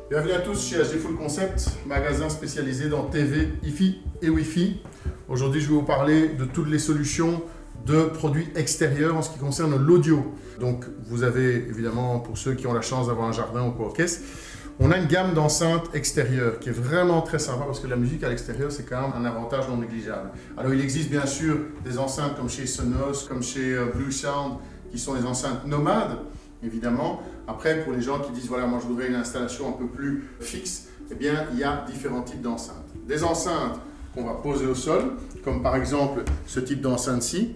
Bienvenue à tous chez HD Full Concept, magasin spécialisé dans TV, Hi-Fi et Wi-Fi. Aujourd'hui, je vais vous parler de toutes les solutions de produits extérieurs en ce qui concerne l'audio. Donc, vous avez évidemment, pour ceux qui ont la chance d'avoir un jardin ou quoi caisse, on a une gamme d'enceintes extérieures qui est vraiment très sympa parce que la musique à l'extérieur, c'est quand même un avantage non négligeable. Alors, il existe bien sûr des enceintes comme chez Sonos, comme chez Bluesound, qui sont des enceintes nomades, évidemment. Après, pour les gens qui disent, voilà, moi je voudrais une installation un peu plus fixe, eh bien, il y a différents types d'enceintes. Des enceintes qu'on va poser au sol, comme par exemple ce type d'enceinte-ci,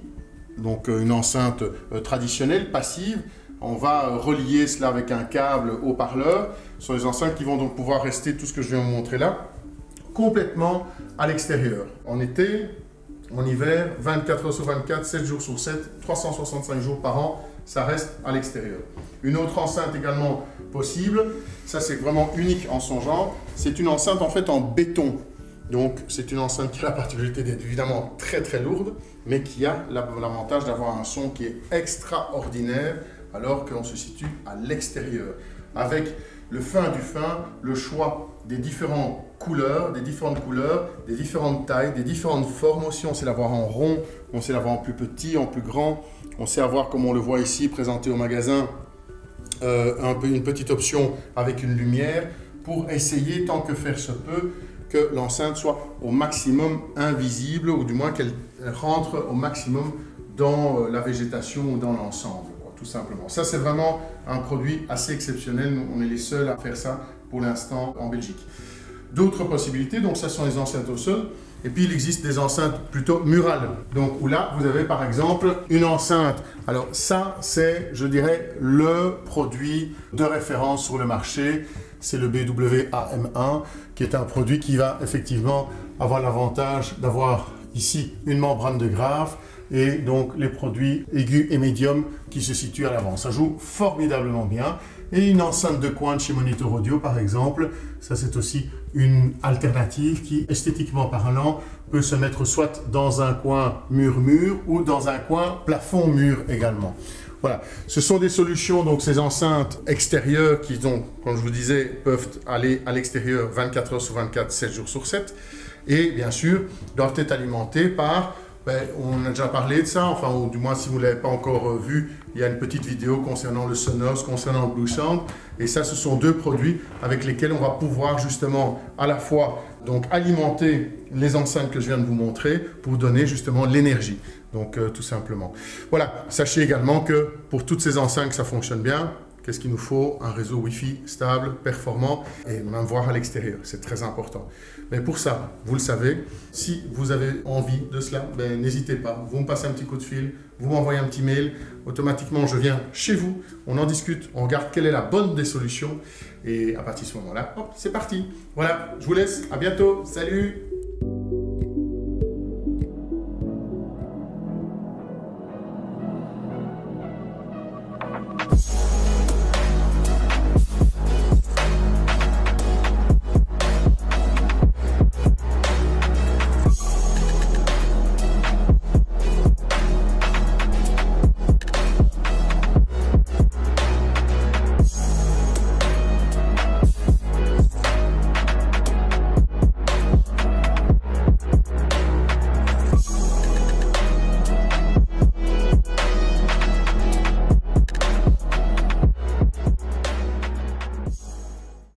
donc une enceinte traditionnelle, passive. On va relier cela avec un câble haut-parleur. Ce sont des enceintes qui vont donc pouvoir rester, tout ce que je viens de vous montrer là, complètement à l'extérieur. En été, en hiver, 24 heures sur 24, 7 jours sur 7, 365 jours par an, ça reste à l'extérieur. Une autre enceinte également possible, ça c'est vraiment unique en son genre, c'est une enceinte en fait en béton. Donc c'est une enceinte qui a la particularité d'être évidemment très très lourde, mais qui a l'avantage d'avoir un son qui est extraordinaire alors qu'on se situe à l'extérieur. Avec le fin du fin, le choix des différentes couleurs, des différentes tailles, des différentes formes aussi. On sait l'avoir en rond, on sait l'avoir en plus petit, en plus grand. On sait avoir, comme on le voit ici, présenté au magasin, une petite option avec une lumière pour essayer, tant que faire se peut, que l'enceinte soit au maximum invisible ou du moins qu'elle rentre au maximum dans la végétation ou dans l'ensemble, tout simplement. Ça, c'est vraiment un produit assez exceptionnel. Nous, on est les seuls à faire ça pour l'instant en Belgique. D'autres possibilités, donc ça sont les enceintes au sol. Et puis il existe des enceintes plutôt murales. Donc où là, vous avez par exemple une enceinte. Alors ça, c'est, je dirais, le produit de référence sur le marché. C'est le BW-AM1, qui est un produit qui va effectivement avoir l'avantage d'avoir ici une membrane de graphe et donc les produits aigus et médiums qui se situent à l'avant. Ça joue formidablement bien. Et une enceinte de coin de chez Monitor Audio, par exemple, ça c'est aussi une alternative qui, esthétiquement parlant, peut se mettre soit dans un coin mur-mur ou dans un coin plafond-mur également. Voilà, ce sont des solutions, donc ces enceintes extérieures qui, donc, comme je vous disais, peuvent aller à l'extérieur 24 heures sur 24, 7 jours sur 7. Et bien sûr, doivent être alimentées par... on a déjà parlé de ça, enfin, ou du moins si vous ne l'avez pas encore vu, il y a une petite vidéo concernant le Sonos, concernant le Bluesound. Et ça, ce sont deux produits avec lesquels on va pouvoir justement à la fois donc, alimenter les enceintes que je viens de vous montrer pour donner justement l'énergie. Donc tout simplement. Voilà, sachez également que pour toutes ces enceintes que ça fonctionne bien, qu'est-ce qu'il nous faut? Un réseau Wi-Fi stable, performant et même voir à l'extérieur. C'est très important. Mais pour ça, vous le savez, si vous avez envie de cela, n'hésitez pas. Vous me passez un petit coup de fil, vous m'envoyez un petit mail. Automatiquement, je viens chez vous, on en discute, on regarde quelle est la bonne des solutions. Et à partir de ce moment-là, hop, c'est parti. Voilà, je vous laisse. À bientôt. Salut!